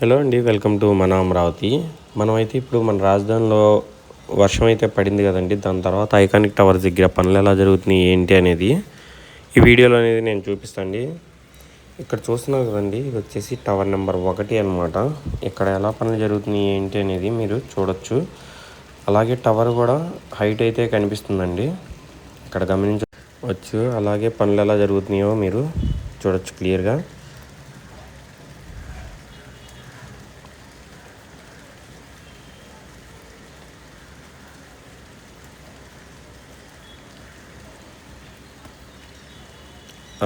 Hello అండి, welcome to మన అమరావతి. మనమైతే ఇప్పుడు మన రాజధానిలో వర్షం అయితే పడింది కదండి. దాని తర్వాత ఐకానిక్ టవర్స్ దగ్గర పనులు ఎలా జరుగుతున్నాయి ఏంటి అనేది ఈ వీడియోలో అనేది నేను చూపిస్తాండి. ఇక్కడ చూస్తున్నారు కదండి, ఇది వచ్చేసి టవర్ నెంబర్ 1 అనమాట. ఇక్కడ ఎలా పనులు జరుగుతున్నాయి ఏంటి అనేది మీరు చూడొచ్చు. అలాగే టవర్ కూడా హైట్ అయితే కనిపిస్తుందండి, ఇక్కడ గమనించవచ్చు. అలాగే పనులు ఎలా జరుగుతున్నాయో మీరు చూడొచ్చు క్లియర్గా.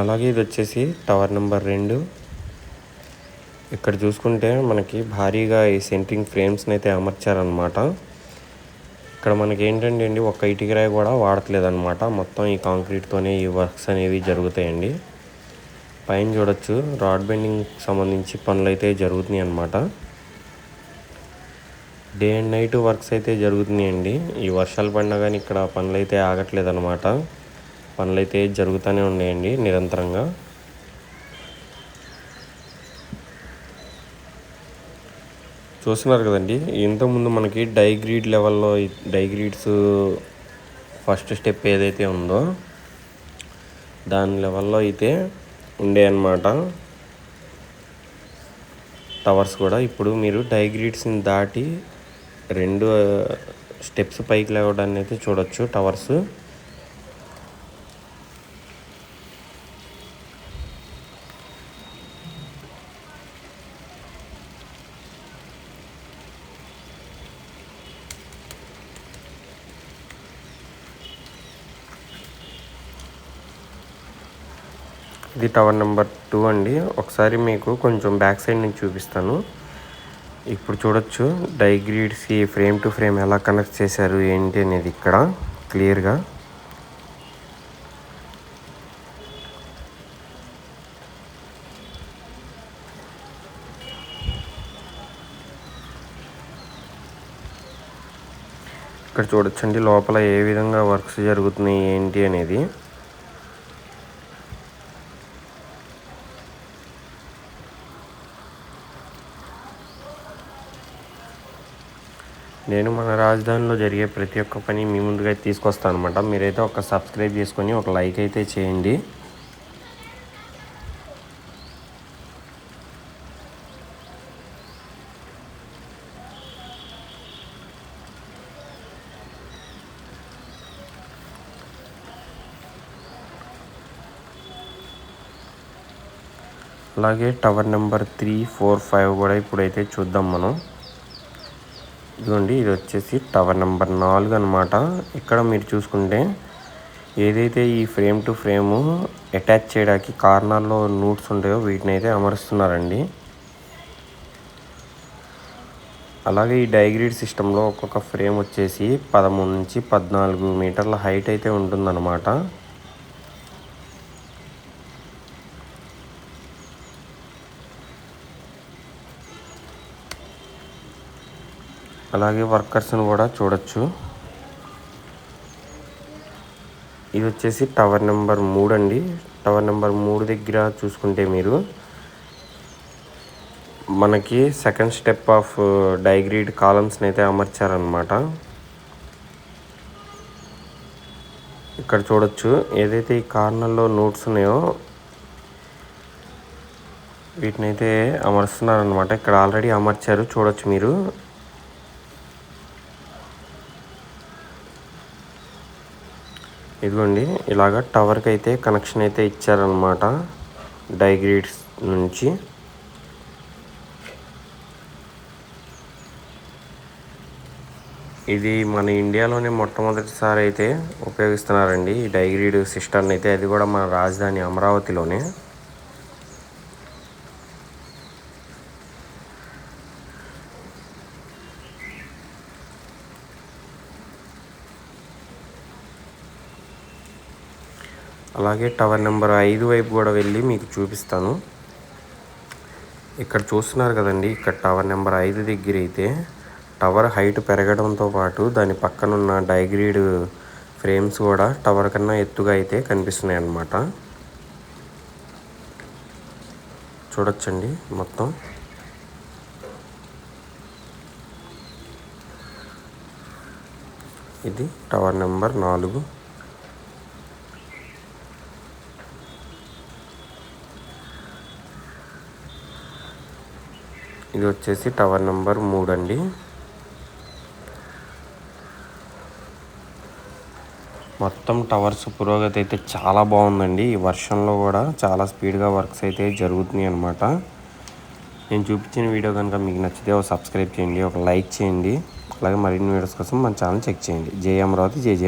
అలాగే ఇది వచ్చేసి టవర్ నెంబర్ 2. ఇక్కడ చూసుకుంటే మనకి భారీగా ఈ సెంట్రింగ్ ఫ్రేమ్స్ని అయితే అమర్చారనమాట. ఇక్కడ మనకి ఏంటంటే అండి, ఒక్క ఇటుక రాయి కూడా వాడట్లేదన్నమాట. మొత్తం ఈ కాంక్రీట్తోనే ఈ వర్క్స్ అనేవి జరుగుతాయండి. పైన చూడొచ్చు రాడ్ బెండింగ్ సంబంధించి పనులు అయితే జరుగుతున్నాయి అన్నమాట. డే అండ్ నైట్ వర్క్స్ అయితే జరుగుతున్నాయండి. ఈ వర్షాలు పడినా కానీ ఇక్కడ పనులు అయితే ఆగట్లేదన్నమాట. పనులు అయితే జరుగుతూనే ఉన్నాయండి నిరంతరంగా. చూస్తున్నారు కదండి, ఇంతకుముందు మనకి డైగ్రీడ్ లెవెల్లో డైగ్రీడ్స్ ఫస్ట్ స్టెప్ ఏదైతే ఉందో దాని లెవెల్లో అయితే ఉండే అన్నమాట టవర్స్ కూడా. ఇప్పుడు మీరు డైగ్రీడ్స్ని దాటి 2 స్టెప్స్ పైకి లేవడాన్ని అయితే చూడొచ్చు టవర్స్. ఇది టవర్ నెంబర్ 2 అండి. ఒకసారి మీకు కొంచెం బ్యాక్ సైడ్ నుంచి చూపిస్తాను. ఇప్పుడు చూడొచ్చు డైగ్రీడ్స్కి ఫ్రేమ్ టు ఫ్రేమ్ ఎలా కనెక్ట్ చేశారు ఏంటి అనేది ఇక్కడ క్లియర్గా. ఇక్కడ చూడొచ్చండి లోపల ఏ విధంగా వర్క్స్ జరుగుతున్నాయి ఏంటి అనేది. నేను మన రాజధానిలో జరిగే ప్రతి ఒక్క పని మీ ముందుగా తీసుకొస్తాను అనమాట. మీరైతే ఒక సబ్స్క్రైబ్ చేసుకొని ఒక లైక్ అయితే చేయండి. అలాగే టవర్ నెంబర్ 3, 4, 5 కూడా ఇప్పుడైతే చూద్దాం మనం. ఇదిగోండి, ఇది వచ్చేసి టవర్ నెంబర్ 4 అనమాట. ఇక్కడ మీరు చూసుకుంటే ఏదైతే ఈ ఫ్రేమ్ టు ఫ్రేము అటాచ్ చేయడానికి కార్నర్లో నూట్స్ ఉంటాయో వీటిని అయితే అమరుస్తున్నారండి. అలాగే ఈ డైగ్రీడ్ సిస్టంలో ఒక్కొక్క ఫ్రేమ్ వచ్చేసి 13 నుంచి 14 మీటర్ల హైట్ అయితే ఉంటుందన్నమాట. అలాగే వర్కర్స్ని కూడా చూడొచ్చు. ఇది వచ్చేసి టవర్ నెంబర్ 3 అండి. టవర్ నెంబర్ 3 దగ్గర చూసుకుంటే మీరు మనకి సెకండ్ స్టెప్ ఆఫ్ డైగ్రీడ్ కాలమ్స్ని అయితే అమర్చారనమాట. ఇక్కడ చూడొచ్చు ఏదైతే ఈ కార్నర్లో నోట్స్ ఉన్నాయో వీటిని అయితే అమరుస్తున్నారనమాట. ఇక్కడ ఆల్రెడీ అమర్చారు చూడొచ్చు మీరు. ఇదిగోండి, ఇలాగ టవర్కి అయితే కనెక్షన్ అయితే ఇచ్చారనమాట డైగ్రీడ్స్ నుంచి. ఇది మన ఇండియాలోనే మొట్టమొదటిసారి అయితే ఉపయోగిస్తున్నారండి ఈ డైగ్రీడ్ సిస్టమ్ని అయితే, అది కూడా మన రాజధాని అమరావతిలోనే. అలాగే టవర్ నెంబర్ 5 వైపు కూడా వెళ్ళి మీకు చూపిస్తాను. ఇక్కడ చూస్తున్నారు కదండి, ఇక్కడ టవర్ నెంబర్ 5 దగ్గర అయితే టవర్ హైట్ పెరగడంతో పాటు దాని పక్కనున్న డైగ్రీడ్ ఫ్రేమ్స్ కూడా టవర్ కన్నా ఎత్తుగా అయితే కనిపిస్తున్నాయి అన్నమాట. చూడొచ్చండి మొత్తం. ఇది టవర్ నెంబర్ 4. ఇది వచ్చేసి టవర్ నెంబర్ 3 అండి. మొత్తం టవర్స్ పురోగతి అయితే చాలా బాగుందండి. ఈ వర్షంలో కూడా చాలా స్పీడ్గా వర్క్స్ అయితే జరుగుతున్నాయి అన్నమాట. నేను చూపించిన వీడియో కనుక మీకు నచ్చితే ఒక సబ్స్క్రైబ్ చేయండి, ఒక లైక్ చేయండి. అలాగే మరిన్ని వీడియోస్ కోసం మన ఛానల్ చెక్ చేయండి. జై అమరావతి, జై జై.